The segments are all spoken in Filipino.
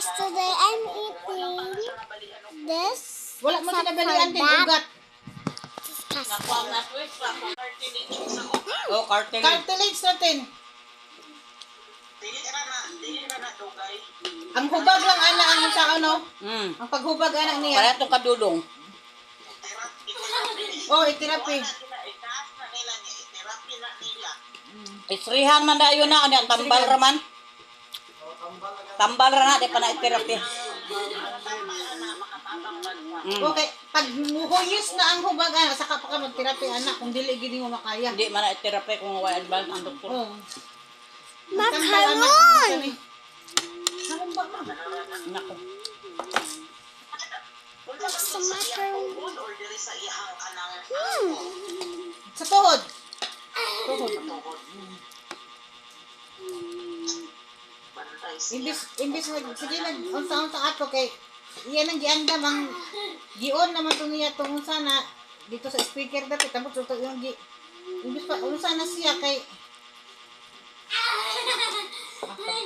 guys, today I'm eating this. Wala mo sinabalian din ugat. Oh, cartilage. Cartilage natin. Ang hubag lang ana ang sa ano? Ang paghubag ana niya. Para itong kadulong. Oh, itirapi. Isrihan man dayo na. Ano yan? Tambal raman. Tambal ra na. Di pa na iterapi. Okay, pag muhuyos na ang hubag ana, saka pa ka magtirapi ana kung dili gid mo makaya. Hindi man na iterapi kung wala advance ang doktor. Oh. Macaron! Nako. Sa macaron. Sa tuhod. Tuhod. Imbis sige unsa ato kay iyan ang giandam ang gion naman to niya tungod sana dito sa speaker dati tapos ito yung imbis pa unsa na siya kay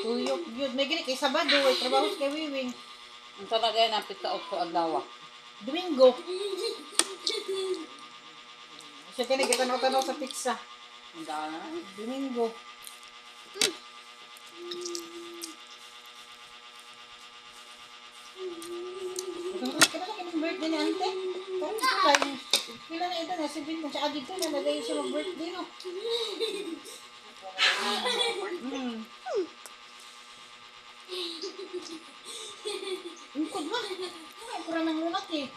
tuyok yun may gini kay Sabado ay trabaho kay Wiwing Ang talagay ng pizza of to adlaw. Domingo siya kaya nagtanaw-tanaw sa pizza Ang daan. Domingo birthday ni ante. Kaya pila na ito na 7 kung siya dito na nagay siya mag-birthday no. Ungkod ba? Ay, kura ng lunak eh.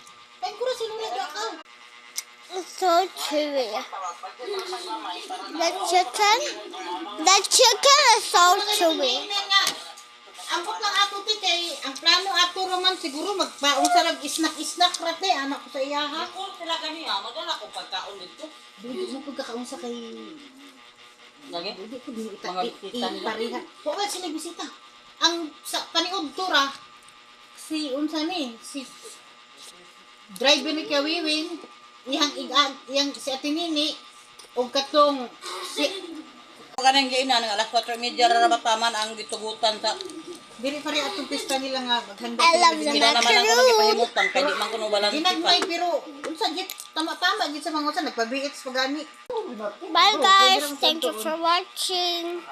Ay, kura sinulag ka. It's so chewy. The chicken is so chewy. Ambot lang ato ti kay ang plano ato roman siguro magpaong sarag isnak rate anak ko sa iyaha. Ako sila ganiya. Madala ko pagkaon dito. Dili mo pagkakaunsa kay Lagi? dili ko dili Mga bisita nila. pariha. Wa sila bisita. Ang sa paniud tura si unsa ni si driver ni Kawiwin iyang si Ate Nini og katong si Kaning giinan ng alas 4:30 ra bataman ang gitugutan sa dili pa rin atong pista nila nga maghanda I love sila. the sila naman ang macaron. nagipahimutan kay di man kuno balang Ginagmay pero unsa git tama git sa mga unsa nagpa-BX pagani. Bye guys, thank you for watching.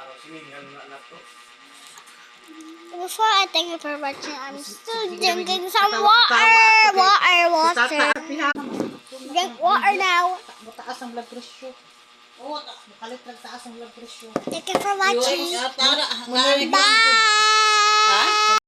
Before I thank you for watching, I'm still drinking some water. Drink water now. Mataas ang blood pressure. Oo, makalit taas ang blood pressure. Thank you for watching. Bye. Bye.